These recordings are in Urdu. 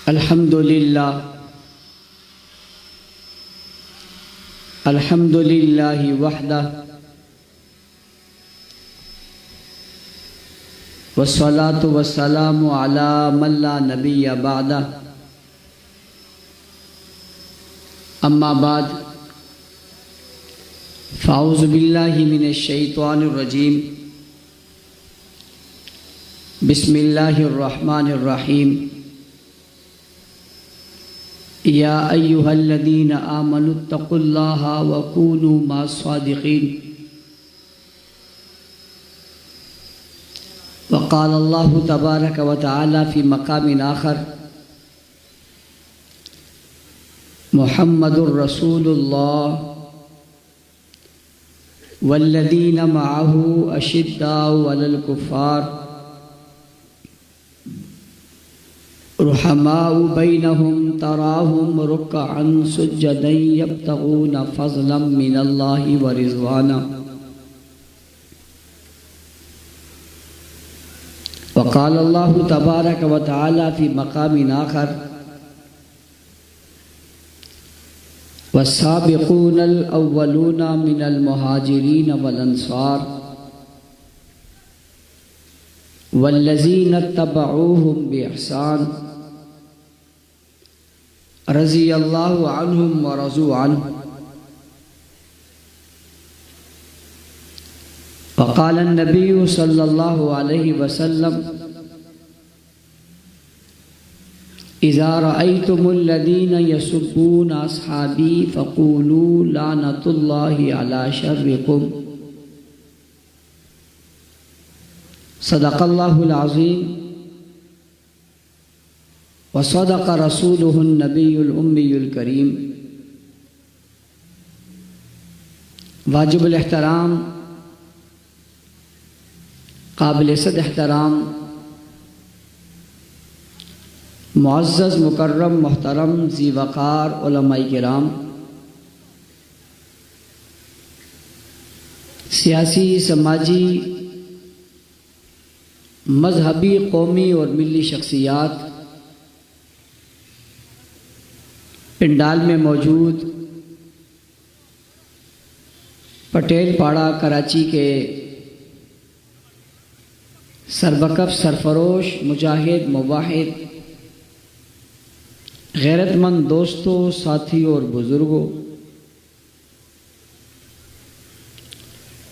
الحمدللہ وحدہ والصلاة والسلام علی من لا نبی بعدہ اما بعد فاعوذ باللہ من الشیطان الرجیم بسم اللہ الرحمن الرحیم یا ایہا الذین آمنوا اتقوا اللہ وکونوا مع الصادقین وقال اللہ تبارک وتعالی فی مقام آخر محمد الرسول اللہ والذین معہ اشداء علی الکفار رحماء بینہم تراہم رکعا سجدا یبتغون فضلا من اللہ ورضوانا وقال اللہ تبارک وتعالی فی مقام آخر والسابقون الاولون من المہاجرین والانصار والذین اتبعوہم بإحسان رضی اللہ عنہم ورضوا عنہ وقال النبی صلی اللہ علیہ وسلم اذا رأيتم الذين يسبون اصحابي فقولوا لعنة الله على شركم صدق الله العظيم وصدق رسوله النبي الأمي الكريم واجب الاحترام قابل صد احترام معزز مکرم محترم ذی وقار علماء کرام سیاسی سماجی مذہبی قومی اور ملی شخصیات پنڈال میں موجود پٹیل پاڑا کراچی کے سربکف سرفروش مجاہد مواحد غیرت مند دوستوں ساتھیوں اور بزرگوں،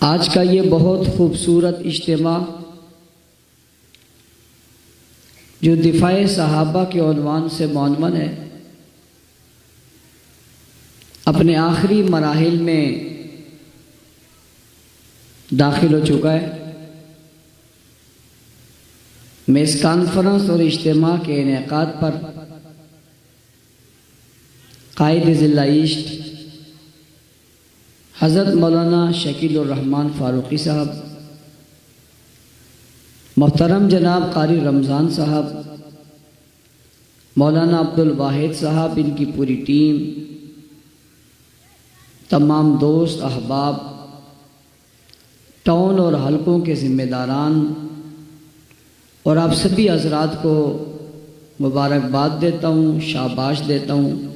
آج کا یہ بہت خوبصورت اجتماع جو دفاع صحابہ کے عنوان سے عنوان ہے، اپنے آخری مراحل میں داخل ہو چکا ہے۔ میں اس کانفرنس اور اجتماع کے انعقاد پر قائد ضلع ایسٹ حضرت مولانا شکیل الرحمن فاروقی صاحب، محترم جناب قاری رمضان صاحب، مولانا عبدالواحد صاحب، ان کی پوری ٹیم، تمام دوست احباب، ٹاؤن اور حلقوں کے ذمہ داران اور آپ سبھی حضرات کو مبارکباد دیتا ہوں، شاباش دیتا ہوں۔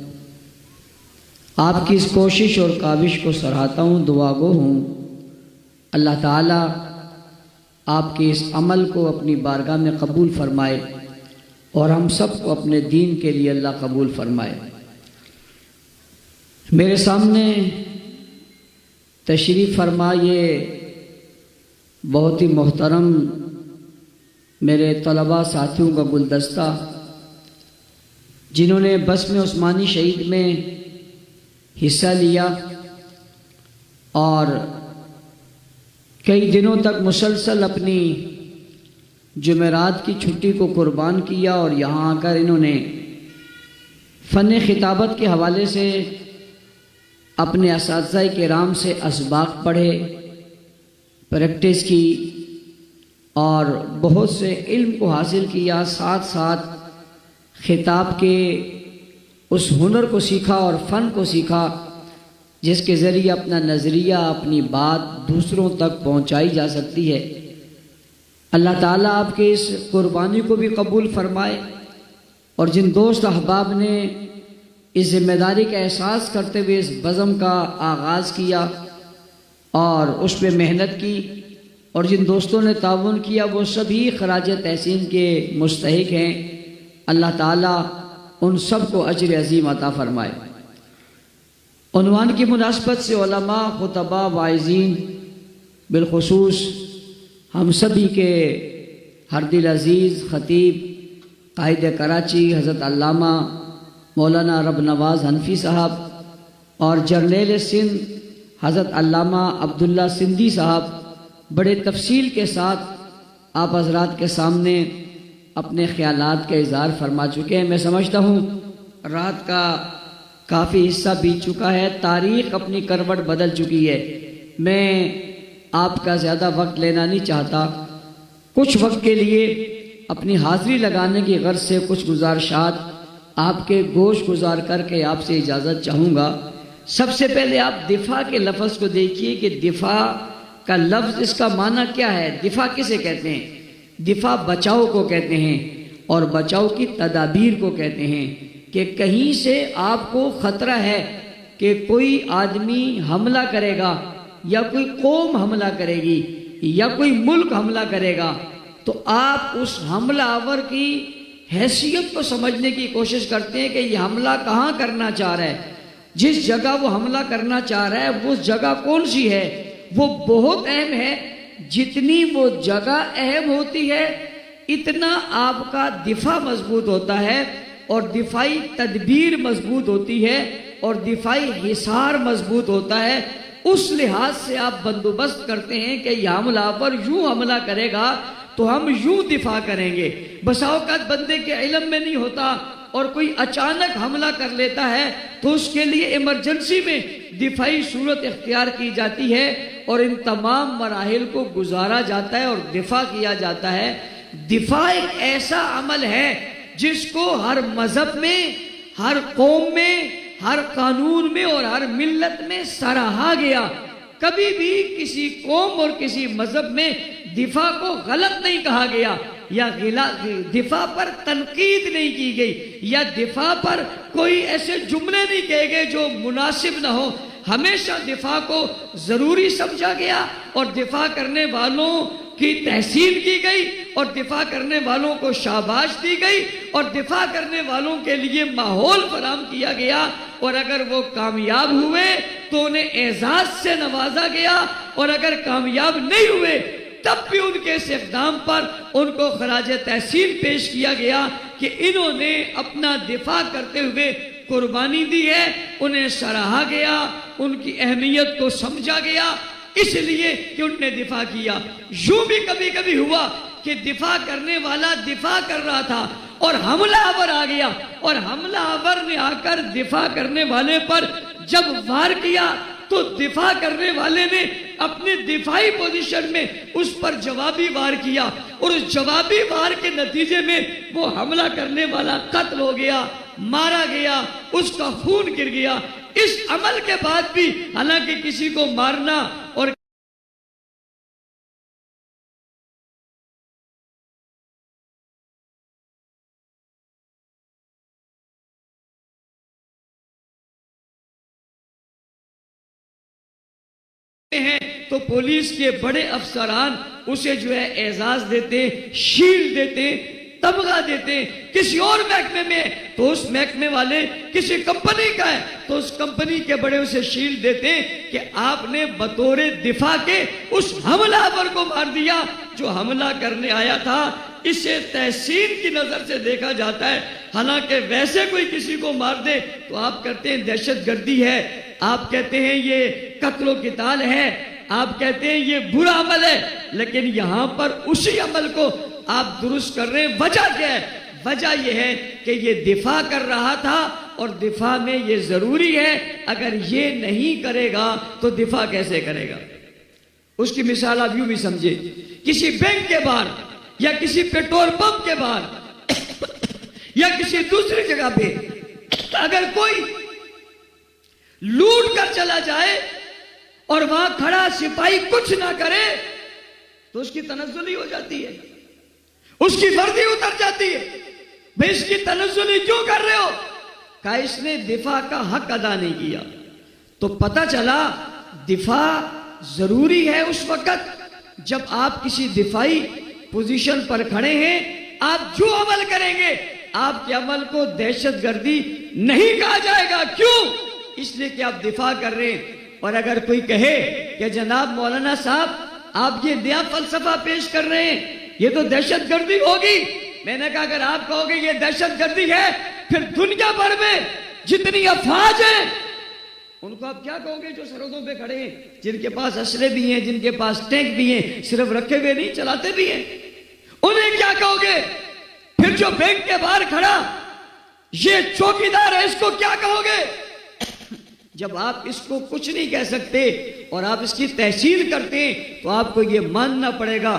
آپ کی اس کوشش اور کاوش کو سراہتا ہوں، دعا گو ہوں اللہ تعالیٰ آپ کے اس عمل کو اپنی بارگاہ میں قبول فرمائے اور ہم سب کو اپنے دین کے لیے اللہ قبول فرمائے۔ میرے سامنے تشریف فرما یہ بہت ہی محترم میرے طلباء ساتھیوں کا گلدستہ، جنہوں نے بسم عثمانی شہید میں حصہ لیا اور کئی دنوں تک مسلسل اپنی جمعرات کی چھٹی کو قربان کیا، اور یہاں آ کر انہوں نے فن خطابت کے حوالے سے اپنے اساتذہ کرام سے اسباق پڑھے، پریکٹس کی اور بہت سے علم کو حاصل کیا، ساتھ ساتھ خطاب کے اس ہنر کو سیکھا اور فن کو سیکھا جس کے ذریعے اپنا نظریہ، اپنی بات دوسروں تک پہنچائی جا سکتی ہے۔ اللہ تعالیٰ آپ کے اس قربانی کو بھی قبول فرمائے اور جن دوست احباب نے اس ذمہ داری کا احساس کرتے ہوئے اس بزم کا آغاز کیا اور اس پہ محنت کی، اور جن دوستوں نے تعاون کیا، وہ سبھی خراج تحسین کے مستحق ہیں۔ اللہ تعالیٰ ان سب کو اجر عظیم عطا فرمائے۔ عنوان کی مناسبت سے علماء، خطباء، واعظین، بالخصوص ہم سبھی کے ہر دل عزیز خطیب قائد کراچی حضرت علامہ مولانا رب نواز حنفی صاحب اور جرنیل سندھ حضرت علامہ عبداللہ سندھی صاحب بڑے تفصیل کے ساتھ آپ حضرات کے سامنے اپنے خیالات کا اظہار فرما چکے ہیں۔ میں سمجھتا ہوں رات کا کافی حصہ بیت چکا ہے، تاریخ اپنی کروٹ بدل چکی ہے۔ میں آپ کا زیادہ وقت لینا نہیں چاہتا، کچھ وقت کے لیے اپنی حاضری لگانے کی غرض سے کچھ گزارشات آپ کے گوش گزار کر کے آپ سے اجازت چاہوں گا۔ سب سے پہلے آپ دفاع کے لفظ کو دیکھیے کہ دفاع کا لفظ اس کا معنی کیا ہے۔ دفاع کسے کہتے ہیں؟ دفاع بچاؤ کو کہتے ہیں، اور بچاؤ کی تدابیر کو کہتے ہیں کہ کہیں سے آپ کو خطرہ ہے کہ کوئی آدمی حملہ کرے گا، یا کوئی قوم حملہ کرے گی، یا کوئی ملک حملہ کرے گا، تو آپ اس حملہ آور کی حیثیت کو سمجھنے کی کوشش کرتے ہیں کہ یہ حملہ کہاں کرنا چاہ رہا ہے، جس جگہ وہ حملہ کرنا چاہ رہا ہے وہ جگہ کون سی ہے، وہ بہت اہم ہے۔ جتنی وہ جگہ اہم ہوتی ہے اتنا آپ کا دفاع مضبوط ہوتا ہے، اور دفاعی تدبیر مضبوط ہوتی ہے، اور دفاعی حصار مضبوط ہوتا ہے۔ اس لحاظ سے آپ بندوبست کرتے ہیں کہ یہ حملہ پر یوں حملہ کرے گا تو ہم یوں دفاع کریں گے۔ بسا اوقات بندے کے علم میں نہیں ہوتا اور کوئی اچانک حملہ کر لیتا ہے تو اس کے لیے ایمرجنسی میں دفاعی صورت اختیار کی جاتی ہے، اور ان تمام مراحل کو گزارا جاتا ہے اور دفاع کیا جاتا ہے۔ دفاع ایک ایسا عمل ہے جس کو ہر مذہب میں، ہر قوم میں، ہر قانون میں اور ہر ملت میں سراہا گیا۔ کبھی بھی کسی قوم اور کسی مذہب میں دفاع کو غلط نہیں کہا گیا، یا دفاع پر تنقید نہیں کی گئی، یا دفاع پر کوئی ایسے جملے نہیں کہے گئے جو مناسب نہ ہو۔ ہمیشہ دفاع کو ضروری سمجھا گیا، اور دفاع کرنے والوں کی تحسین کی گئی، اور دفاع کرنے والوں کو شاباش دی گئی، اور دفاع کرنے والوں کے لیے ماحول فراہم کیا گیا، اور اگر وہ کامیاب ہوئے تو انہیں اعزاز سے نوازا گیا، اور اگر کامیاب نہیں ہوئے تب بھی ان کے اس اقدام پر ان کو خراج تحسین پیش کیا گیا کہ انہوں نے اپنا دفاع کرتے ہوئے قربانی دی ہے۔ انہیں سراہا گیا، ان کی اہمیت کو سمجھا گیا، اس لیے کہ انہوں نے دفاع کیا۔ یوں بھی کبھی کبھی ہوا کہ دفاع کرنے والا دفاع کر رہا تھا اور حملہ آور آ گیا، اور حملہ آور نے آ کر دفاع کرنے والے پر جب وار کیا تو دفاع کرنے والے نے اپنے دفاعی پوزیشن میں اس پر جوابی وار کیا، اور اس جوابی وار کے نتیجے میں وہ حملہ کرنے والا قتل ہو گیا، مارا گیا، اس کا خون گر گیا۔ اس عمل کے بعد بھی حالانکہ کسی کو مارنا اور ہیں تو پولیس کے بڑے افسران اسے جو ہے اعزاز دیتے، شیلڈ دیتے، تمغہ دیتے۔ کسی اور محکمے میں تو اس محکمے والے، کسی کمپنی کا ہے تو اس کمپنی کے بڑے اسے شیلڈ دیتے کہ آپ نے بطور دفاع کے اس حملہ آور کو مار دیا جو حملہ کرنے آیا تھا۔ اسے تحسین کی نظر سے دیکھا جاتا ہے، حالانکہ ویسے کوئی کسی کو مار دے تو آپ کہتے ہیں دہشت گردی ہے، آپ کہتے ہیں یہ قتل و قتال ہے، آپ کہتے ہیں یہ برا عمل ہے، لیکن یہاں پر اسی عمل کو آپ درست کر رہے ہیں۔ وجہ کیا ہے؟ وجہ یہ ہے کہ یہ دفاع کر رہا تھا، اور دفاع میں یہ ضروری ہے، اگر یہ نہیں کرے گا تو دفاع کیسے کرے گا؟ اس کی مثال آپ یوں بھی سمجھے، کسی بینک کے باہر یا کسی پیٹرول پمپ کے باہر یا کسی دوسری جگہ پہ اگر کوئی لوٹ کر چلا جائے اور وہاں کھڑا سپاہی کچھ نہ کرے تو اس کی تنزلی ہو جاتی ہے، اس کی وردی اتر جاتی ہے۔ بھئی اس کی تنزلی کیوں کر رہے ہو؟ کہا اس نے دفاع کا حق ادا نہیں کیا۔ تو پتہ چلا دفاع ضروری ہے اس وقت جب آپ کسی دفاعی پوزیشن پر کھڑے ہیں۔ آپ جو عمل کریں گے آپ کے عمل کو دہشت گردی نہیں کہا جائے گا۔ کیوں؟ اس لیے کہ آپ دفاع کر رہے ہیں۔ اور اگر کوئی کہے کہ جناب مولانا صاحب آپ یہ نیا فلسفہ پیش کر رہے ہیں، یہ تو دہشت گردی ہوگی، میں نے کہا اگر آپ کہو گے یہ دہشت گردی ہے پھر دنیا بھر میں جتنی افواج ہیں ان کو آپ کیا کہو گے جو سرحدوں پہ کھڑے ہیں، جن کے پاس اسلحے بھی ہیں، جن کے پاس ٹینک بھی ہیں، صرف رکھے ہوئے نہیں چلاتے بھی ہیں، انہیں کیا کہو گے؟ پھر جو بینک کے باہر کھڑا یہ چوکیدار ہے اس کو کیا کہو گے؟ جب آپ اس کو کچھ نہیں کہہ سکتے اور آپ اس کی تحصیل کرتے ہیں تو آپ کو یہ ماننا پڑے گا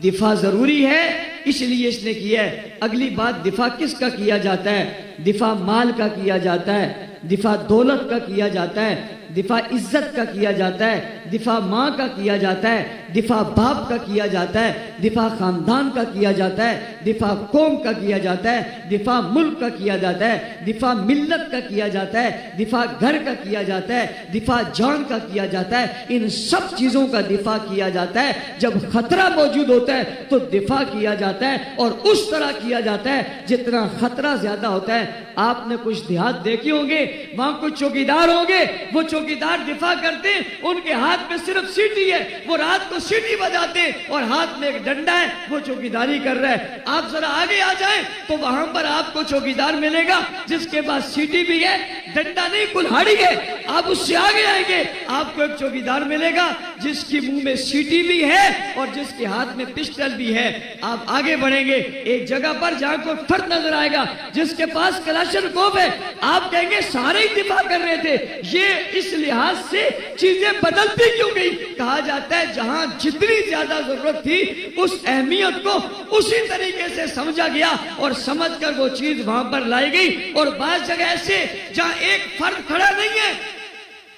دفاع ضروری ہے، اس لیے اس نے کیا ہے۔ اگلی بات، دفاع کس کا کیا جاتا ہے؟ دفاع مال کا کیا جاتا ہے، دفاع دولت کا کیا جاتا ہے، دفاع عزت کا کیا جاتا ہے، دفاع ماں کا کیا جاتا ہے، دفاع باپ کا کیا جاتا ہے، دفاع خاندان کا کیا جاتا ہے، دفاع قوم کا کیا جاتا ہے، دفاع ملک کا کیا جاتا ہے، دفاع ملت کا کیا جاتا ہے، دفاع گھر کا کیا جاتا ہے، دفاع جان کا کیا جاتا ہے۔ ان سب چیزوں کا دفاع کیا جاتا ہے۔ جب خطرہ موجود ہوتا ہے تو دفاع کیا جاتا ہے، اور اس طرح کیا جاتا ہے جتنا خطرہ زیادہ ہوتا ہے۔ آپ نے کچھ دیہات دیکھے ہوں گے، وہاں کچھ چوکیدار ہوں گے، وہ چوکیدار دفاع کرتے ہیں، ان کے ہاتھ میں صرف سیٹی ہے، وہ رات کو سیٹی بجاتے ہیں اور ہاتھ میں ایک ڈنڈا ہے، وہ چوکیداری کر رہا ہے۔ آپ ذرا آگے آ جائیں تو وہاں پر آپ کو چوکیدار ملے گا جس کے پاس سیٹی بھی ہے، ڈنڈا نہیں کلہاڑی ہے۔ آپ اس سے آگے آئیں گے آپ کو ایک چوکیدار ملے گا جس کی منہ میں سیٹی بھی ہے اور جس کے ہاتھ میں پسٹل بھی ہے۔ آپ آگے بڑھیں گے ایک جگہ پر جہاں کوئی فرد نظر آئے گا جس کے پاس کلاشنکوف ہے، آپ کہیں گے سارے ہی دفاع کر رہے تھے، یہ اس لحاظ سے چیزیں بدلتی کیوں گئی؟ کہا جاتا ہے جہاں جتنی زیادہ ضرورت تھی اس اہمیت کو اسی طریقے سے سمجھا گیا اور سمجھ کر وہ چیز وہاں پر لائی گئی۔ اور بعض جگہ ایسے جہاں ایک فرد کھڑا نہیں ہے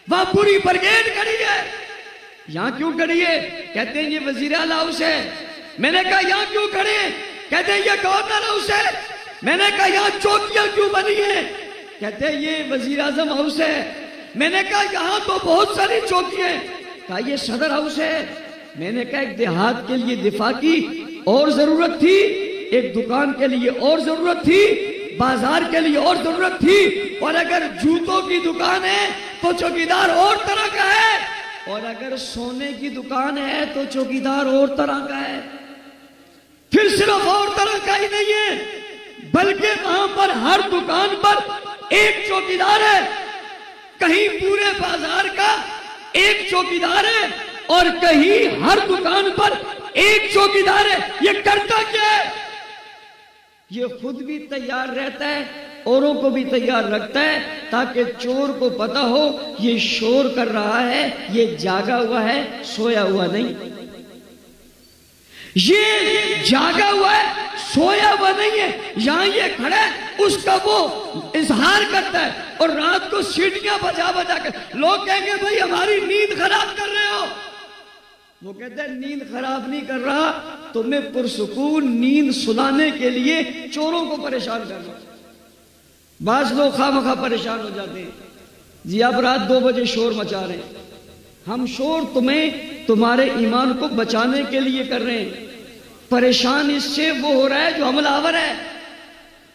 وہاں پوری بریگیڈ کھڑی ہے۔ یہاں کیوں کھڑی ہے؟ کہتے ہیں یہ وزیر اعلیٰ ہاؤس ہے۔ میں نے کہا یہاں کیوں کھڑے ہیں؟ کہتے ہیں یہ گورنر ہاؤس ہے۔ میں نے کہا یہاں چوکیاں کیوں بنی ہیں؟ کہتے ہیں یہ وزیر اعظم ہاؤس ہے۔ میں نے کہا یہاں تو بہت ساری چوکیاں ہیں۔ کہا یہ صدر ہاؤس ہے۔ میں نے کہا ایک دیہات کے لیے دفاع کی اور ضرورت تھی، ایک دکان کے لیے اور ضرورت تھی، بازار کے لیے اور ضرورت تھی، اور اگر جوتوں کی دکان ہے تو چوکیدار اور طرح کا ہے، اور اگر سونے کی دکان ہے تو چوکیدار اور طرح کا ہے۔ پھر صرف اور طرح کا ہی نہیں ہے بلکہ وہاں پر ہر دکان پر ایک چوکیدار ہے۔ کہیں پورے بازار کا ایک چوکیدار ہے اور کہیں ہر دکان پر ایک چوکیدار ہے۔ یہ کرتا کیا ہے؟ یہ خود بھی تیار رہتا ہے، اوروں کو بھی تیار رکھتا ہے تاکہ چور کو پتا ہو یہ شور کر رہا ہے، یہ جاگا ہوا ہے، سویا ہوا نہیں۔ یہ جاگا ہوا ہے، سویا ہوا نہیں ہے۔ یہاں یہ کھڑا ہے، اس کا وہ اظہار کرتا ہے، اور رات کو سیٹیاں بجا بجا کر لوگ کہیں گے بھائی ہماری نیند خراب کر رہے ہو۔ وہ کہتے ہیں نیند خراب نہیں کر رہا، تمہیں پرسکون نیند سلانے کے لیے چوروں کو پریشان کر رہا۔ بعض لوگ خواہ مخواہ پریشان ہو جاتے ہیں، جی آپ رات 2 بجے شور مچا رہے ہیں۔ ہم شور تمہارے ایمان کو بچانے کے لیے کر رہے ہیں۔ پریشان اس سے وہ ہو رہا ہے جو حملہ آور ہے،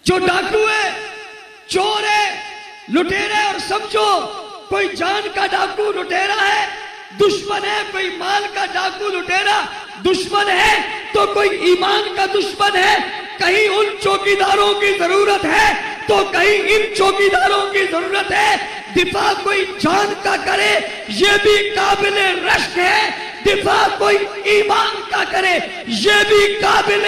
جو ڈاکو ہے، چور ہے، لٹیرا ہے۔ اور سمجھو کوئی جان کا ڈاکو لٹیرا ہے دشمن ہے، کوئی مال کا ڈاکو لٹیرا دشمن ہے، تو کوئی ایمان کا دشمن ہے۔ کہیں ان چوکیداروں کی ضرورت ہے تو کہیں ان چوکیداروں کی ضرورت ہے۔ دفاع کوئی جان کا کرے یہ بھی قابل رشک ہے، دفاع کوئی ایمان کا کرے یہ بھی قابل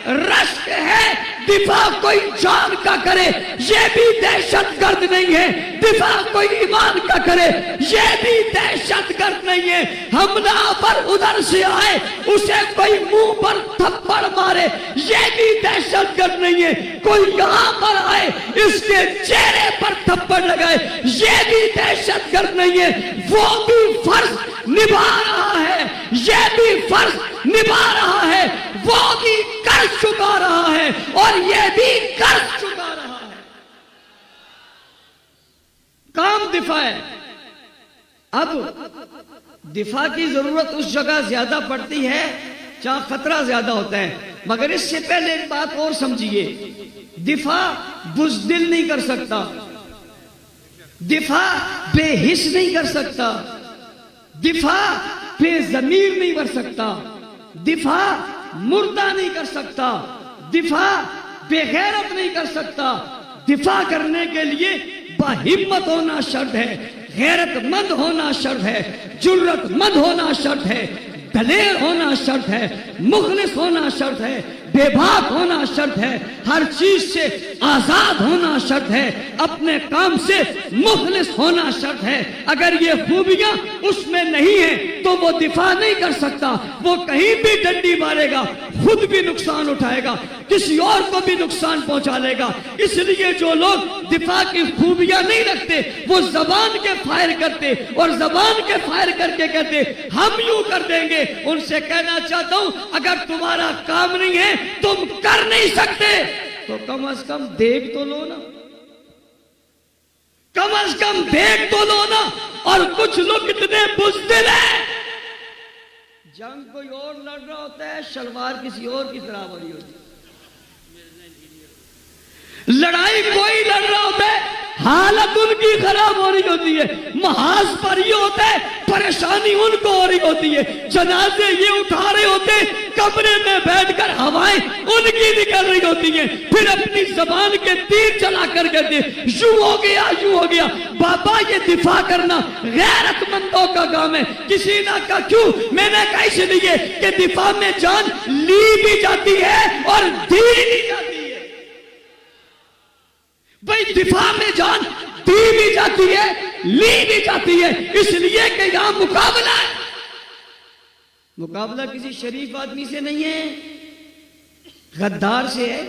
رشک ہے۔ دفاع کوئی جان کا کرے یہ بھی دہشت گرد نہیں ہے، دفاع کوئی ایمان کا کرے یہ بھی دہشت گرد نہیں ہے۔ حملہ پر ادھر سے آئے اسے کوئی منہ پر تھپڑ مارے یہ بھی دہشت گرد نہیں ہے۔ کوئی یہاں پر آئے اس کے چہرے پر تھپڑ لگائے یہ بھی دہشت گرد نہیں ہے۔ وہ بھی فرض نبھا رہا ہے، یہ بھی فرض نبھا رہا ہے، وہ بھی کر چکا رہا ہے اور یہ بھی کر چکا دفاع ہے۔ اب دفاع کی ضرورت اس جگہ زیادہ پڑتی ہے جہاں خطرہ زیادہ ہوتا ہے، مگر اس سے پہلے ایک بات اور سمجھیے، دفاع بزدل نہیں کر سکتا، دفاع بے حس نہیں کر سکتا، دفاع بے ضمیر نہیں کر سکتا، دفاع مردہ نہیں کر سکتا، دفاع بے غیرت نہیں کر سکتا۔ دفاع کرنے کے لیے باہمت ہونا شرط ہے، غیرت مند ہونا شرط ہے، جرأت مند ہونا شرط ہے، دلیر ہونا شرط ہے، مخلص ہونا شرط ہے، بے باک ہونا شرط ہے، ہر چیز سے آزاد ہونا شرط ہے، اپنے کام سے مخلص ہونا شرط ہے۔ اگر یہ خوبیاں اس میں نہیں ہیں تو وہ دفاع نہیں کر سکتا، وہ کہیں بھی ڈنڈی مارے گا، خود بھی نقصان اٹھائے گا، کسی اور کو بھی نقصان پہنچا لے گا۔ اس لیے جو لوگ دفاع کی خوبیاں نہیں رکھتے وہ زبان کے فائر کرتے اور زبان کے فائر کر کے کہتے ہم یوں کر دیں گے۔ ان سے کہنا چاہتا ہوں اگر تمہارا کام نہیں ہے، تم کر نہیں سکتے تو کم از کم دیکھ تو لو نا، کم از کم دیکھ تو لو نا۔ اور کچھ لوگ اتنے بزدل ہیں، جنگ کوئی اور لڑ رہا ہوتا ہے، شلوار کسی اور کی طرح ہو رہی ہوتی ہے، لڑائی کوئی لڑ رہا ہوتا ہے، حالت ان کی خراب ہو رہی ہوتی ہے، محاذ پر یہ ہوتا ہے پریشانی ان کو ہو رہی ہوتی ہے، جنازے یہ اٹھا رہے ہوتے ہیں، کمرے میں بیٹھ کر ہوائیں ان کی نکل رہی ہوتی ہیں، پھر اپنی زبان کے تیر چلا کر کہتے یوں ہو گیا یوں ہو گیا۔ بابا یہ دفاع کرنا غیرت مندوں کا کام ہے، کسی نہ کا کیوں؟ میں نے کہا اس لیے کہ دفاع میں جان لی بھی جاتی ہے اور دی بھی جاتی ہے۔ بھئی دفاع میں جان دی بھی جاتی ہے، لی بھی جاتی ہے، اس لیے کہ یہاں مقابلہ ہے۔ مقابلہ کسی شریف آدمی سے نہیں ہے، غدار سے ہے،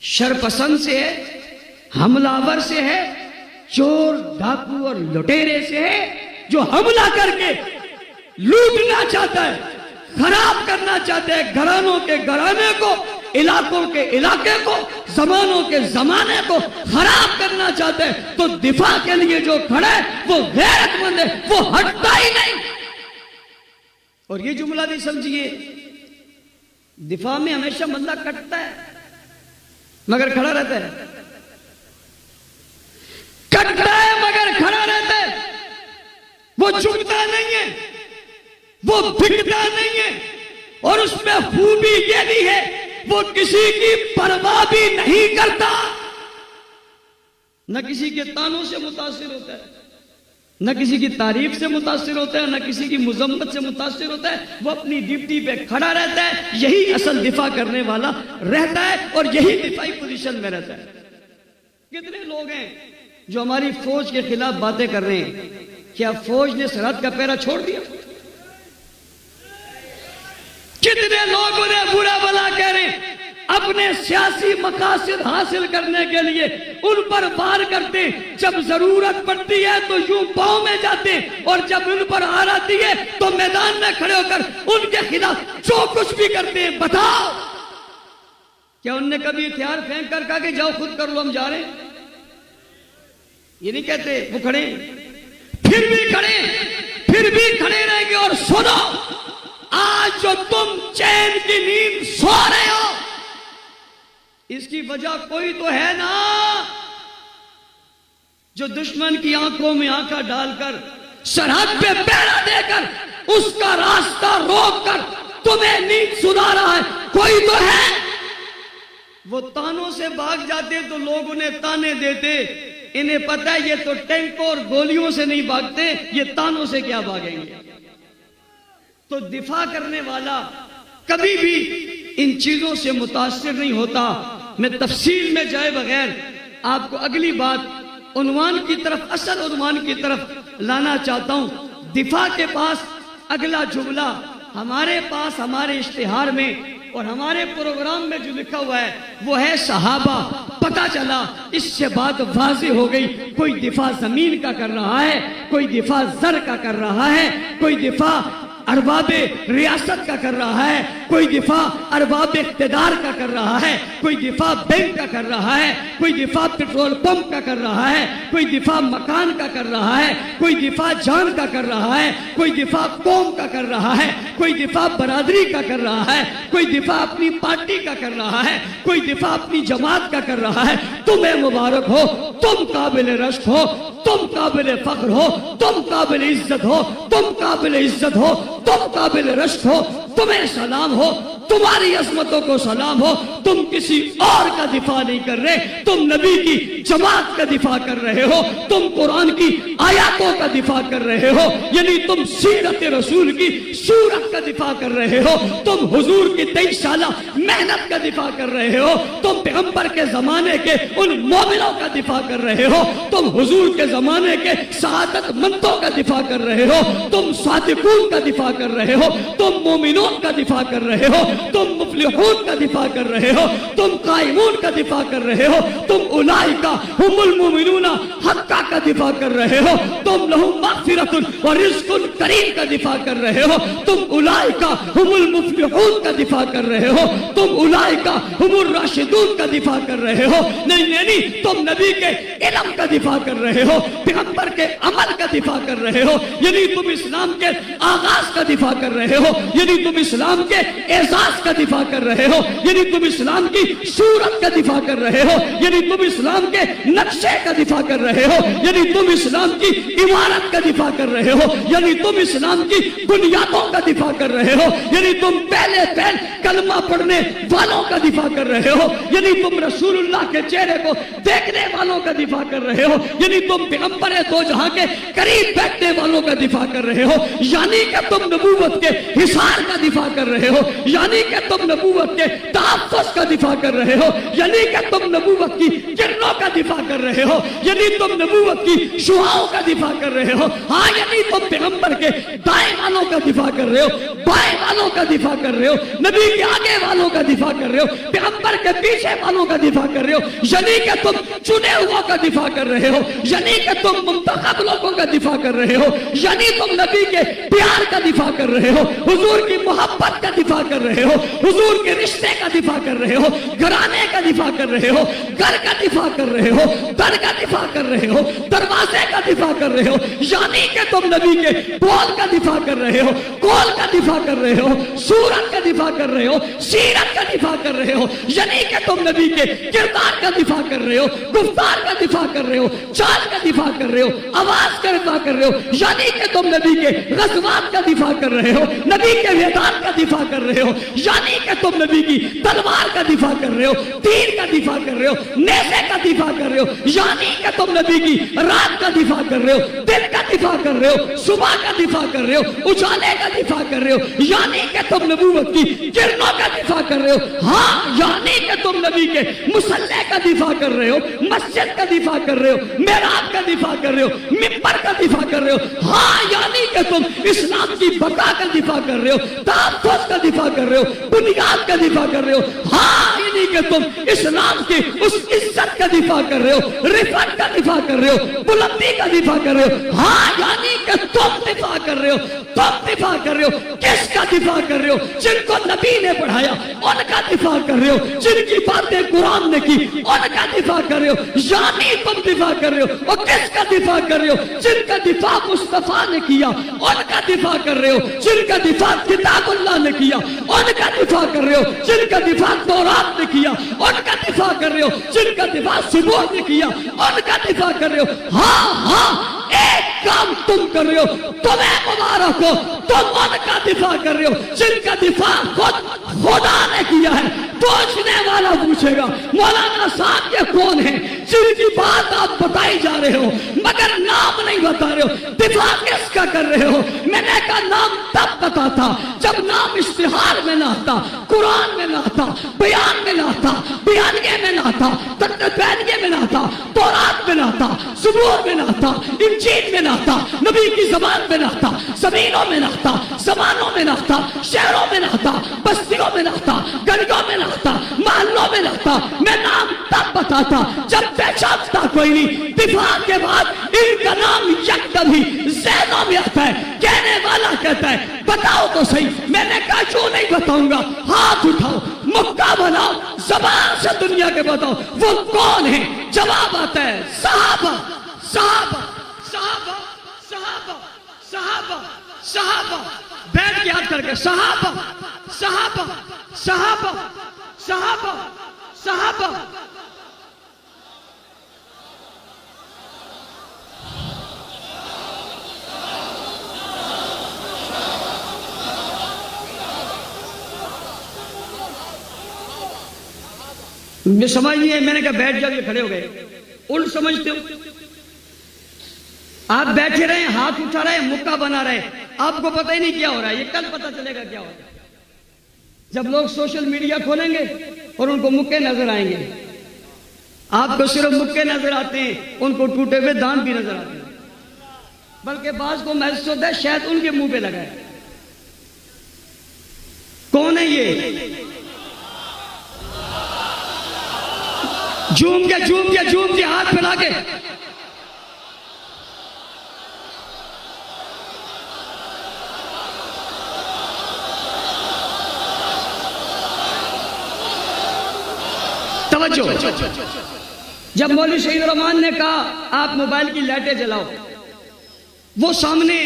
شرپسند سے ہے، حملہ آور سے ہے، چور ڈاکو اور لٹیرے سے ہے، جو حملہ کر کے لوٹنا چاہتا ہے، خراب کرنا چاہتا ہے گھرانوں کے گھرانے کو، علاقوں کے علاقے کو، زمانوں کے زمانے کو خراب کرنا چاہتے ہیں۔ تو دفاع کے لیے جو کھڑا ہے وہ غیرت مند ہے، وہ ہٹتا ہی نہیں۔ اور یہ جملہ بھی سمجھیے، دفاع میں ہمیشہ بندہ کٹتا ہے مگر کھڑا رہتا ہے، کٹتا ہے مگر کھڑا رہتا ہے، وہ جھکتا نہیں ہے، وہ بھگتا نہیں ہے۔ اور اس میں خوبی یہ بھی ہے وہ کسی کی پرواہ بھی نہیں کرتا، نہ کسی کے تانوں سے متاثر ہوتا ہے، نہ کسی کی تعریف سے متاثر ہوتا ہے، نہ کسی کی مذمت سے متاثر ہوتا ہے، وہ اپنی ڈیوٹی پہ کھڑا رہتا ہے۔ یہی اصل دفاع کرنے والا رہتا ہے اور یہی دفاعی پوزیشن میں رہتا ہے۔ کتنے لوگ ہیں جو ہماری فوج کے خلاف باتیں کر رہے ہیں، کیا فوج نے سرحد کا پہرا چھوڑ دیا؟ کتنے لوگ انہیں برا بلا کہہ رہے ہیں، اپنے سیاسی مقاصد حاصل کرنے کے لیے ان پر وار کرتے ہیں، جب ضرورت پڑتی ہے تو یوں پاؤں میں جاتے ہیں، اور جب ان پر آر آتی ہے تو میدان میں کھڑے ہو کر ان کے خلاف جو کچھ بھی کرتے ہیں۔ بتاؤ کیا انہوں نے کبھی ہتھیار پھینک کر کہا کہ جاؤ خود کر لو ہم جا رہے ہیں؟ یہ نہیں کہتے، وہ کھڑے پھر بھی کھڑے رہیں گے۔ اور سنو، آج جو تم چین کی نیند سو رہے ہو اس کی وجہ کوئی تو ہے نا، جو دشمن کی آنکھوں میں آنکھیں ڈال کر سرحد پہ پہرا دے کر اس کا راستہ روک کر تمہیں نیند سنا رہا ہے، کوئی تو ہے۔ وہ تانوں سے بھاگ جاتے تو لوگ انہیں تانے دیتے، انہیں پتہ ہے یہ تو ٹینکوں اور گولیوں سے نہیں بھاگتے، یہ تانوں سے کیا بھاگیں گے۔ تو دفاع کرنے والا کبھی بھی ان چیزوں سے متاثر نہیں ہوتا۔ میں تفصیل میں جائے بغیر آپ کو اگلی بات عنوان کی طرف، اصل عنوان کی طرف لانا چاہتا ہوں۔ دفاع کے پاس اگلا جملہ ہمارے پاس ہمارے اشتہار میں اور ہمارے پروگرام میں جو لکھا ہوا ہے وہ ہے صحابہ۔ پتہ چلا، اس سے بات واضح ہو گئی، کوئی دفاع زمین کا کر رہا ہے، کوئی دفاع زر کا کر رہا ہے، کوئی دفاع ارباب ریاست کا کر رہا ہے، کوئی دفاع ارباب اقتدار کا کر رہا ہے، کوئی دفاع بینک کا کر رہا ہے، کوئی دفاع پیٹرول پمپ کا کر رہا ہے، کوئی دفاع مکان کا کر رہا ہے، کوئی دفاع جان کا کر رہا ہے، کوئی دفاع قوم کا کر رہا ہے، کوئی دفاع برادری کا کر رہا ہے، کوئی دفاع اپنی پارٹی کا کر رہا ہے، کوئی دفاع اپنی جماعت کا کر رہا ہے۔ تمہیں مبارک ہو، تم قابل رشک ہو، تم قابل فخر ہو، تم قابل عزت ہو، تم قابل عزت ہو، تم قابل رشک ہو، تمہیں سلام ہو، تمہاری عظمتوں کو سلام ہو۔ تم کسی اور کا دفاع نہیں کر رہے، تم نبی کی جماعت کا دفاع کر رہے ہو، تم قرآن کی آیاتوں کا دفاع کر رہے ہو، یعنی تم سیرت رسول کی صورت کا دفاع کر رہے ہو، تم حضور کی 23 سالہ محنت کا دفاع کر رہے ہو، تم پیغمبر کے زمانے کے ان مومنوں کا دفاع کر رہے ہو، تم حضور کے زمانے کے سعادت مندوں کا دفاع کر رہے ہو، تم صادقون کا دفاع کر رہے ہو، تم مومنون کا دفاع کر رہے ہو، تم مفلحون کا دفاع کر رہے ہو، تم قائمون کا دفاع کر رہے ہو، تم اولئک ہم المؤمنون حقا کا دفاع کر رہے ہو، تم لہم مغفرۃ و رزق کریم کا دفاع کر رہے ہو، تم اولئک ہم المفلحون کا دفاع کر رہے ہو، تم اولئک ہم الراشدون کا دفاع کر رہے ہو۔ نہیں، تم نبی کے علم کا دفاع کر رہے ہو، پیغمبر کے عمل کا دفاع کر رہے ہو، یعنی تم اسلام کے آغاز کا دفاع کر رہے ہو، یعنی تم اسلام کے اعزاز کا دفاع کر رہے ہو، یعنی تم اسلام کی صورت کا دفاع کر رہے ہو، یعنی تم اسلام کے نقشے کا دفاع کر رہے ہو، یعنی تم اسلام کی عمارت کا دفاع کر رہے ہو، یعنی تم اسلام کی بنیادوں کا دفاع کر رہے ہو، یعنی تم پہلے کلمہ پڑھنے والوں کا دفاع کر رہے ہو، یعنی تم رسول اللہ کے چہرے کو دیکھنے والوں کا دفاع کر رہے ہو، یعنی تم پیغمبر دو جہاں کے قریب بیٹھنے والوں کا دفاع کر رہے ہو، یعنی کہ تم نبوت کے حصار کا دفاع کر رہے ہو، یعنی کہ تم نبوت کے تحفظ کا دفاع کر رہے ہو، یعنی کہ تم نبوت کی کرنوں کا دفاع کر رہے ہو، یعنی تم نبوت کی شعاؤں کا دفاع کر رہے ہو، ہاں یعنی تم پیغمبر کے دائیں والوں کا دفاع کر رہے ہو، بائیں والوں کا دفاع کر رہے ہو، نبی کے آگے والوں کا دفاع کر رہے ہو، پیغمبر کے پیچھے والوں کا دفاع کر رہے ہو، یعنی کہ تم چنے ہوا کا دفاع کر رہے ہو، یعنی کہ تم منتخب لوگوں کا دفاع کر رہے ہو، یعنی تم نبی کے پیار کا دفاع کر رہے ہو، حضور کی محبت کا دفاع کر رہے ہو، حضور کے رشتے کا دفاع کر رہے ہو، گھرانے کا دفاع کر رہے ہو، گھر کا دفاع کر رہے ہو، در کا دفاع کر رہے ہو، دروازے کا دفاع کر رہے ہو، یعنی کہ تم نبی کے بول کا دفاع کر رہے ہو، قول کا دفاع کر رہے ہو، صورت کا دفاع کر رہے ہو، سیرت کا دفاع کر رہے ہو، یعنی کہ تم نبی کے کردار کا دفاع کر رہے ہو، گفتار کا دفاع کر رہے ہو، چال کا دفاع کر رہے ہو، آواز کا دفاع کر رہے ہو، یعنی کہ تم نبی کے غزوات کا دفاع کر رہے ہو، نبی کے میدان کا دفاع کر رہے ہو، یعنی کہ تم نبی کی تلوار کا دفاع کر رہے ہو، تیر کا دفاع کر رہے ہو، نیزے کا دفاع کر رہے ہو، یعنی کہ تم نبی کی رات کا دفاع کر رہے ہو، دن کا دفاع کر رہے ہو، صبح کا دفاع کر رہے ہو، اجالے کا دفاع کر رہے ہو، یعنی کہ تم نبوت کی کرنوں کا دفاع کر رہے ہو، ہاں یعنی کہ تم نبی کے مصلی کا دفاع کر رہے ہو، مسجد کا دفاع کر رہے ہو، محراب کا دفاع کر رہے ہو، منبر کا دفاع کر رہے ہو، ہاں یعنی کہ تم اسلام کی بقا کا دفاع کر رہے ہو، تحفظ کا دفاع کر رہے ہو، بنیاد کا دفاع کر رہے ہو، ہاں یعنی کہ تم اسلام کی اس عزت کا دفاع کر رہے ہو، رفعت کا دفاع کر رہے ہو، بلندی کا دفاع کر رہے ہو، ہاں یعنی کہ تم دفاع کر رہے ہو، تم دفاع کر رہے ہو، کس کا دفاع کر رہے ہو؟ جن کو نبی نے پڑھایا ان کا دفاع کر رہے ہو، جن کی باتیں قرآن نے کی ان کا دفاع کر رہے ہو، یعنی تم دفاع کر رہے ہو، اور کس کا دفاع کر رہے ہو؟ جن کا دفاع مصطفیٰ نے کیا ان کا دفاع کر رہے ہو، جن کا دفاع کتاب اللہ نے کیا ان کا دفاع کر رہے ہو، جن کا دفاع تورات نے کیا ان کا دفاع کر رہے ہو، جن کا دفاع صبح نے کیا ان کا دفاع کر رہے ہو، ہاں ایک کام تم کر رہے ہو، تمہیں مبارک ہو، تم ان کا دفاع کر رہے ہو جن کا دفاع خدا نے کیا ہے۔ پوچھنے والا پوچھے گا مولانا صاحب یہ کون ہے جن کی بات آپ بتائی جا رہے ہو مگر نام نہیں بتا رہے ہو، دفاع کس کا کر رہے ہو؟ میں نے کہا نام تب بتا تھا جب نام اشتہار میں نہ آتا، قرآن میں نہ آتا، بیان میں نہ آتا، بیانیے میں نہ آتا، بیانیے میں نہ آتا، تورات میں نہ آتا، زبور میں نہ آتا، انجیل میں نہ آتا، نبی کی زبان میں نہ آتا، زمینوں میں نہ آتا، زمانوں میں نہ آتا، شہروں میں نہ آتا، بستیوں میں نہ آتا، گلیوں میں نہ آتا، محلوں میں نہ آتا۔ میں نام تب بتاتا جب پہچانتا کوئی نہیں۔ دفاع کے بعد ان کا نام یکدم ہی ذہنوں میں آتا ہے، کہنے والا کہتا ہے بتاؤ تو صحیح. میں نے کہا کیوں نہیں بتاؤں گا, ہاتھ اٹھاؤ, مکہ بناؤ, زبان سے دنیا کے بتاؤ وہ کون ہے. جواب آتا ہے صحابہ صحابہ صحابہ صحابہ صحابہ صحابہ. بیٹھ کے ہاتھ کر کے صحابہ صحابہ صحابہ صحابہ صحابہ. یہ سمجھ نہیں ہے. میں نے کہا بیٹھ جاؤ, یہ کھڑے ہو گئے. الٹ سمجھتے ہو آپ, بیٹھے رہے, ہاتھ اٹھا رہے, مکہ بنا رہے, آپ کو پتہ ہی نہیں کیا ہو رہا ہے. یہ کل پتہ چلے گا کیا ہو رہا ہے جب لوگ سوشل میڈیا کھولیں گے اور ان کو مکے نظر آئیں گے. آپ کو صرف مکے نظر آتے ہیں, ان کو ٹوٹے ہوئے دانت بھی نظر آتے ہیں, بلکہ بعض کو محسوس ہوتا ہے شاید ان کے منہ پہ لگا ہے. کون ہے یہ؟ جھوم کے ہاتھ پھیلا کے توجہ. جب مولوی شہید الرحمان نے کہا آپ موبائل کی لائٹیں جلاؤ, وہ سامنے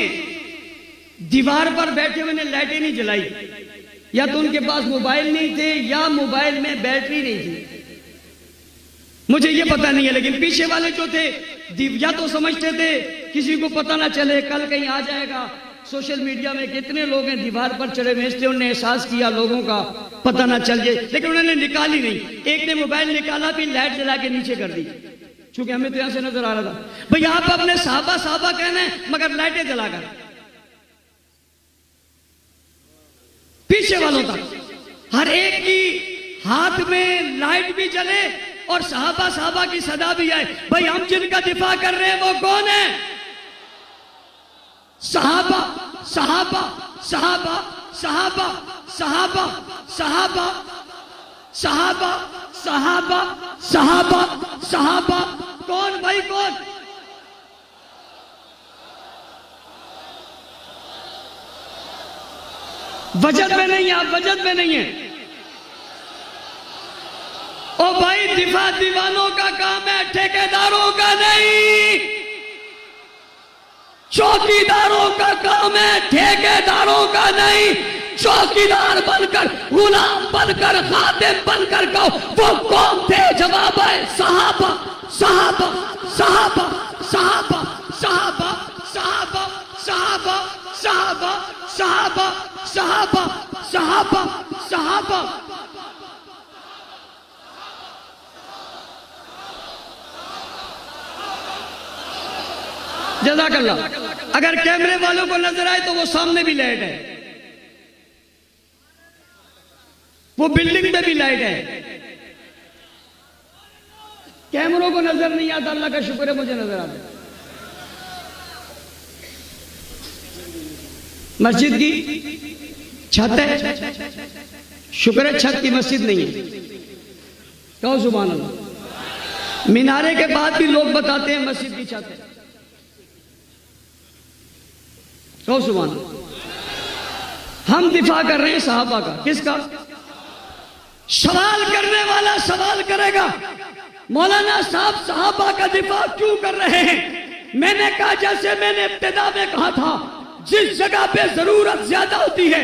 دیوار پر بیٹھے ہوئے نے لائٹیں نہیں جلائی. یا تو ان کے پاس موبائل نہیں تھے یا موبائل میں بیٹری نہیں تھی, مجھے یہ پتہ نہیں ہے. لیکن پیچھے والے جو تھے یا تو سمجھتے تھے کسی کو پتہ نہ چلے, کل کہیں آ جائے گا. سوشل میڈیا میں کتنے لوگ ہیں دیوار پر چڑھے ہوئے, اس لیے انہوں نے احساس کیا لوگوں کا پتہ نہ چل جائے, لیکن انہوں نے نکالی نہیں. ایک نے موبائل نکالا بھی, لائٹ جلا کے نیچے کر دی, چونکہ ہمیں تو یہاں سے نظر آ رہا تھا. بھئی آپ اپنے صحابہ کہنا ہے مگر لائٹیں جلا کر. پیچھے والوں تک ہر ایک کی ہاتھ میں لائٹ بھی جلے اور صحابہ کی صدا بھی آئے. بھئی ہم جن کا دفاع کر رہے ہیں وہ کون ہیں؟ صحابہ صحابہ صحابہ صحابہ صحابہ صحابہ صحابہ صحابہ صحابہ صحابہ. کون بھائی کون؟ وجد میں نہیں ہے, آپ وجد میں نہیں ہیں. او بھائی دفاع دیوانوں کا کام ہے, ٹھیکیداروں کا نہیں. چوکیداروں کا کام ہے, ٹھیکیداروں کا نہیں. چوکیدار بن کر, غلام بن کر, خادم بن کر کہو وہ کون تھے. جواب ہے صحابہ صحابہ صحابہ صحابہ صحابہ صحابہ صحابہ صحابہ صحابہ صحابہ صحابہ صحابہ. جزاک اللہ. اگر کیمرے والوں کو نظر آئے تو وہ سامنے بھی لائٹ ہے, وہ بلڈنگ میں بھی لائٹ ہے. کیمروں کو نظر نہیں آتا, اللہ کا شکر ہے مجھے نظر آتا. مسجد کی چھت ہے, شکر ہے چھت کی مسجد نہیں ہے. کہو سبحان اللہ. مینارے کے بعد بھی لوگ بتاتے ہیں مسجد کی چھت ہے. کہو سبحان اللہ. ہم دفاع کر رہے ہیں صحابہ کا. کس کا؟ سوال کرنے والا سوال کرے گا مولانا صاحب صحابہ کا دفاع کیوں کر رہے ہیں؟ میں نے کہا جیسے میں نے ابتدا میں کہا تھا, جس جگہ پہ ضرورت زیادہ ہوتی ہے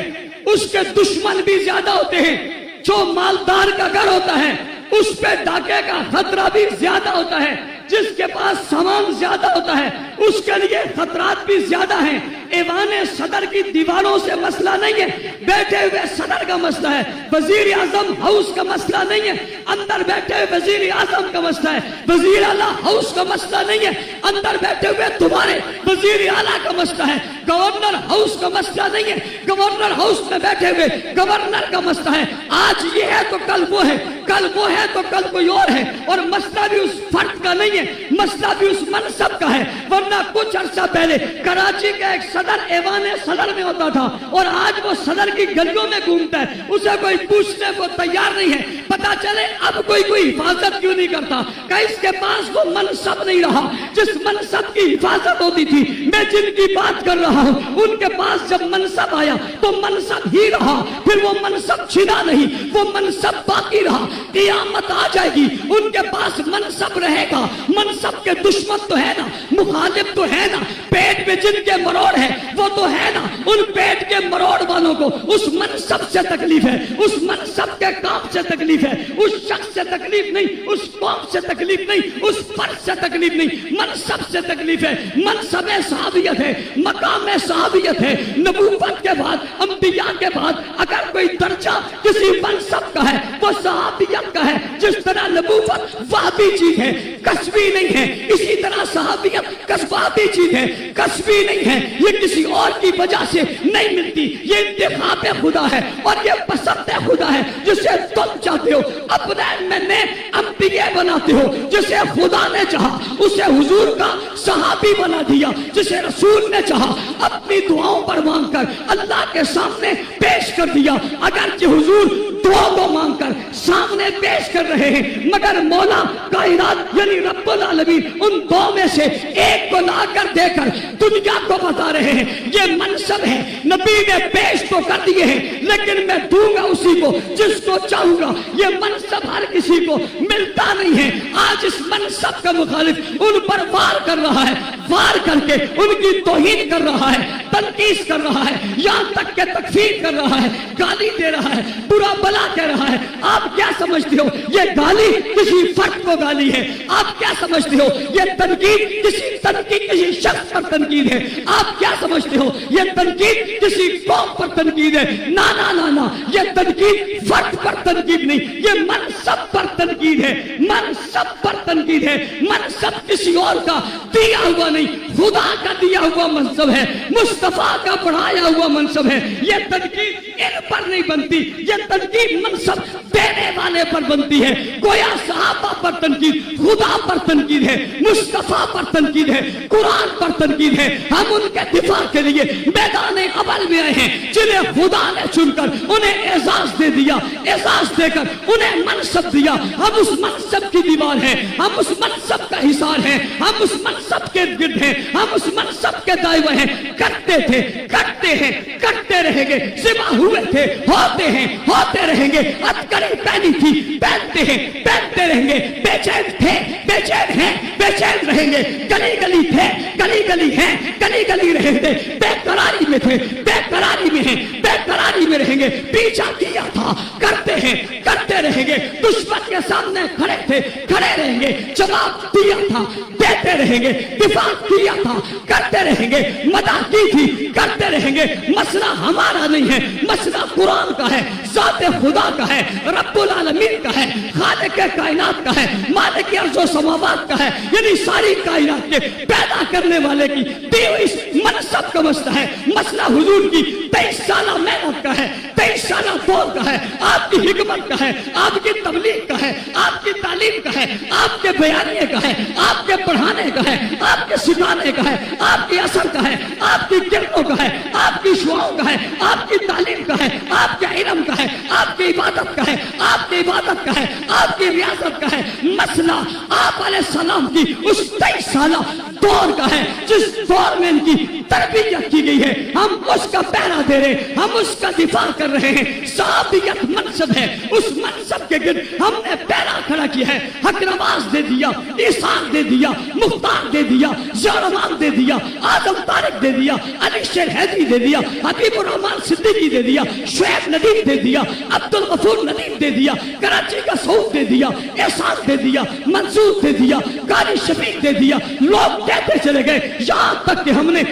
اس کے دشمن بھی زیادہ ہوتے ہیں. جو مالدار کا گھر ہوتا ہے اس پہ ڈاکے کا خطرہ بھی زیادہ ہوتا ہے. جس کے پاس سامان زیادہ ہوتا ہے اس کے لیے خطرات بھی زیادہ ہیں. ایوان صدر کی دیواروں سے مسئلہ نہیں ہے, بیٹھے ہوئے صدر کا مسئلہ ہے. وزیر اعظم ہاؤس کا مسئلہ نہیں ہے, اندر بیٹھے ہوئے وزیر اعظم کا مسئلہ ہے. وزیر اعلیٰ ہاؤس کا مسئلہ نہیں ہے, اندر بیٹھے ہوئے تمہارے وزیر اعلیٰ کا مسئلہ ہے. گورنر ہاؤس کا مسئلہ نہیں ہے, گورنر ہاؤس میں بیٹھے ہوئے گورنر کا مسئلہ ہے. آج یہ ہے تو کل وہ ہے, کل وہ ہے تو کل کوئی اور ہے، اور مسئلہ بھی اس فرد کا نہیں ہے، مسئلہ بھی اس منصب کا ہے۔ ورنہ کچھ عرصہ پہلے کراچی کا ایک صدر ایوان صدر میں ہوتا تھا، اور آج وہ صدر کی گلیوں میں گھومتا ہے، اسے کوئی پوچھنے کو تیار نہیں ہے۔ پتا چلے اب کوئی حفاظت کیوں نہیں کرتا، کہ اس کے پاس وہ منصب نہیں رہا جس منصب کی حفاظت ہوتی تھی۔ میں جن کی بات کر رہا ہوں ان کے پاس جب منصب آیا تو منصب ہی رہا، پھر وہ منصب چھنا نہیں، وہ منصب باقی رہا۔ قیامت آ جائے گی ان کے پاس منصب رہے گا۔ منصب کے دشمن تو ہے نا، مخالف تو ہے نا، پیٹ میں جن کے مروڑ ہے وہ تو ہے نا، ان پیٹ کے مروڑ والوں کو اس منصب سے تکلیف ہے، اس منصب کے کام سے تکلیف ہے، اس شخص سے تکلیف نہیں، اس قوم سے تکلیف نہیں، اس فرد سے تکلیف نہیں، منصب سے تکلیف ہے۔ منصب صحابیت ہے، مقام صحابیت ہے۔ نبوت کے بعد، انبیاء کے بعد اگر کوئی درجہ کسی منصب کا ہے وہ صحابیت کا ہے۔ جس طرح نبوت وحدی چیز ہے، کسبی نہیں ہے، اسی طرح صحابیت کسباتی چیز ہے، کسبی نہیں ہے، یہ کسی اور کی وجہ سے نہیں ملتی، یہ انتخاب خدا ہے اور یہ پسند خدا ہے جسے تم چاہتے ہو اپنے میں انبیاء بناتے ہو۔ جسے خدا نے چاہا اسے حضور کا صحابی بنا دیا، جسے رسول نے چاہا اپنی دعاؤں پر مانگ کر اللہ کے سامنے پیش کر دیا۔ اگرچہ حضور دعا کو مانگ کر سامنے پیش کر رہے ہیں، مگر مولا کائنات یعنی رب العالمین ان دو میں سے ایک کو لا کر دے کر دنیا کو بتا رہے ہیں یہ منصب ہے۔ نبی نے پیش تو کر دیے ہیں لیکن میں دوں گا اسی کو جس کو چاہوں گا۔ یہ منصب ہر کسی کو ملتا نہیں ہے۔ آج اس منصب کا مخالف ان پر وار کر رہا ہے، وار کر کے ان کی توہین کر رہا ہے، تنقید کر رہا ہے، یہاں تک کہ تکفیر کر رہا ہے، گالی دے رہا ہے، برا بلا کہہ رہا ہے۔ آپ کیا سمجھتے ہو یہ گالی کسی فرد کو گالی ہے؟ آپ کیا سمجھتے ہو یہ تنقید کسی شخص پر تنقید ہے؟ آپ کیا سمجھتے ہو یہ تنقید کسی قوم پر تنقید ہے؟ نا نا نا نا، یہ تنقید فرد پر تنقید نہیں، یہ منصب پر تنقید ہے، منصب پر تنقید ہے۔ منصب کسی اور کا دیا ہوا نہیں، خدا کا دیا ہوا منصب ہے، مصطفیٰ کا پڑھایا ہوا منصب ہے۔ یہ تنقید ان پر نہیں بنتی، یہ تنقید منصب دینے والے پر بنتی ہے۔ گویا صحابہ پر تنقید خدا پر تنقید ہے، مصطفیٰ پر تنقید ہے، قرآن پر تنقید ہے۔ ہم ان کے دفاع کے لیے میدان عمل میں آئے ہیں جنہیں خدا نے چن کر انہیں اعزاز دے دیا، اعزاز دے کر انہیں منصب دیا۔ ہم اس منصب کی دیوار ہیں، ہم اس منصب کا حصار ہیں، ہم اس منصب کے گرد ہیں، ہم اس منصب کے دائیں ہیں۔ کرتے تھے، کرتے ہیں، کرتے رہیں گے، ذبح ہوئے تھے، ہوتے ہیں، ہوتے رہیں گے، عسکری پہنی تھی، پہنتے ہیں، پہنتے رہیں گے، بے چین تھے، بے چین ہیں، بے چین رہیں گے، گلی گلی تھے، گلی گلی ہیں، گلی گلی رہیں گے، بے قراری میں تھے، بے قراری میں ہیں، بے قراری میں رہیں گے۔ پیچھا کیا تھا، کرتے ہیں، کرتے رہیں گے، دشمن کے سامنے کھڑے تھے، کھڑے رہیں گے، جواب دیا تھا، دیتے رہیں گے، دفاع کیا تھا، کرتے رہیں گے، مدد کی تھی، کرتے رہیں گے۔ مسئلہ ہمارا نہیں ہے، مسئلہ قرآن کا ہے، ذات خدا کا ہے، رب العالمین کا ہے، خالق کائنات کا ہے، مالک ارض و سماوات کا ہے، یعنی ساری کائنات کے پیدا کرنے والے کی دی ہوئی منصب کا مسئلہ ہے۔ مسئلہ حضور کی 23 سالہ محنت کا ہے، 23 سالہ دور کا ہے، آپ کی حکمت کا ہے، آپ کی تبلیغ کا ہے، آپ کی تعلیم کا ہے، آپ کے بیانیے کا ہے، آپ کے پڑھانے کا ہے، آپ کے سکھانے کا ہے، آپ کی اثر کا ہے، آپ کی کرنوں کا ہے، آپ کی شعاؤں کا ہے، آپ کی تعلیم کا ہے، آپ کے علم کا ہے، آپ کی عبادت کا ہے، آپ کی عبادت کا ہے، آپ کی ریاضت کا ہے۔ مسئلہ آپ علیہ السلام کی اس 23 سالہ دور کا ہے جس دور میں ان کی تربیت کی گئی ہے۔ ہم اس کا پہرا دے رہے ہیں، ہم اس کا دفاع کر رہے ہیں۔ صحابیت منصب ہے، اس منصب کے گرد ہم نے پہرا کھڑا کیا ہے۔ حق نواز دے دیا، احسان دے دیا، مختار دے دیا، ضیاء دے دیا، اعظم طارق دے دیا، علی شیر حیدری دے دیا، حبیب الرحمان صدیقی دے دیا، شعیب ندیم دے دیا، عبد الغفور ندیم دے دیا، کراچی کا سعود دے دیا، احسان دے دیا، منصور دے دیا، قاری شفیق دے دیا۔ لوگ کہتے چلے گئے یہاں تک کہ ہم نے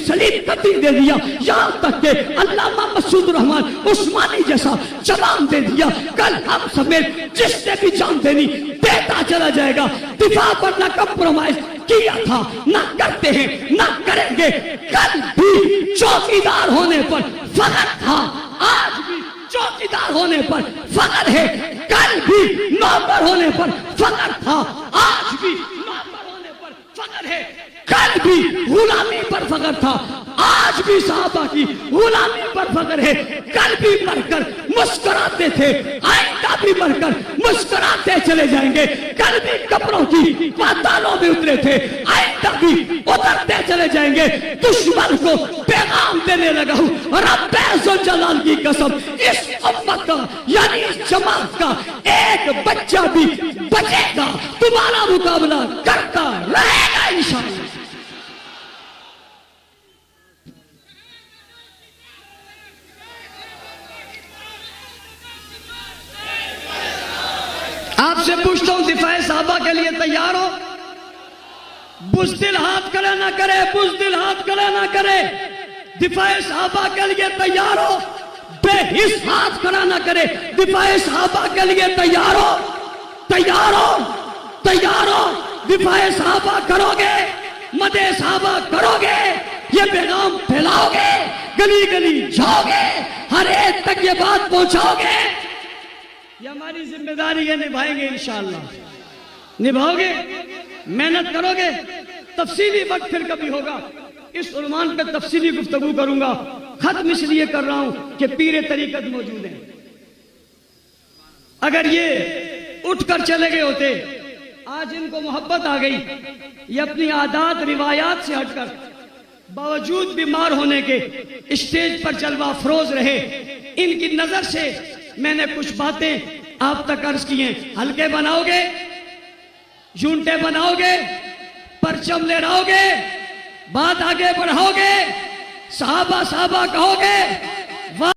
سلیم قطعی دے دیا، یہاں تک کہ علامہ مسعود الرحمان عثمانی جیسا جوان دے دیا۔ کل ہم سمیت جس نے بھی جان دینی دیتا چلا جائے گا۔ دفاع پر نہ کمپرومائز کیا تھا، نہ کرتے ہیں، نہ کریں گے۔ کل بھی چوکیدار ہونے پر فخر تھا، آج بھی چوکیدار چوکیدار ہونے پر فخر ہے، کل بھی نوکر ہونے پر فخر تھا، آج بھی نوکر ہونے پر فخر ہے، کل بھی غلامی پر فخر تھا، آج بھی صحابہ کی غلامی پر فخر ہے، کل بھی مر کر مسکراتے تھے، آئندہ بھی مر کر مسکراتے چلے جائیں گے، کل بھی قبروں کی پاتالوں میں اترے تھے، آئندہ بھی اترتے چلے جائیں گے۔ دشمن کو پیغام دینے لگا ہوں، رب ذوالجلال کی قسم، اس امت کا یعنی اس جماعت کا ایک بچہ بھی بچے گا، تمہارا مقابلہ کرتا رہے گا انشاءاللہ۔ آپ سے پوچھتا ہوں، دفاع صحابہ کے لیے تیار ہو؟ بزدل ہاتھ کھڑا نہ کرے، بزدل ہاتھ کھڑا نہ کرے۔ دفاع صحابہ کے لیے تیار ہو؟ بے حس ہاتھ کھڑا نہ کرے۔ دفاع صحابہ کے لیے تیار ہو؟ تیار ہو؟ تیار ہو؟ دفاع صحابہ کرو گے؟ مدح صحابہ کرو گے؟ یہ پیغام پھیلاؤ گے؟ گلی گلی جاؤ گے؟ ہر ایک تک یہ بات پہنچاؤ گے؟ یہ ہماری ذمہ داری ہے، نبھائیں گے انشاءاللہ۔ نبھاؤ گے؟ محنت کرو گے؟ تفصیلی وقت پھر کبھی ہوگا، اس عنوان پہ تفصیلی گفتگو کروں گا۔ ختم اس لیے کر رہا ہوں کہ پیر طریقت موجود ہیں، اگر یہ اٹھ کر چلے گئے ہوتے، آج ان کو محبت آ گئی، یہ اپنی عادات روایات سے ہٹ کر باوجود بیمار ہونے کے اسٹیج پر جلوہ افروز رہے۔ ان کی نظر سے میں نے کچھ باتیں آپ تک عرض کی ہیں۔ ہلکے بناؤ گے؟ جھونٹے بناؤ گے؟ پرچم لہراؤ گے؟ بات آگے بڑھاؤ گے؟ صحابہ صحابہ کہو گے؟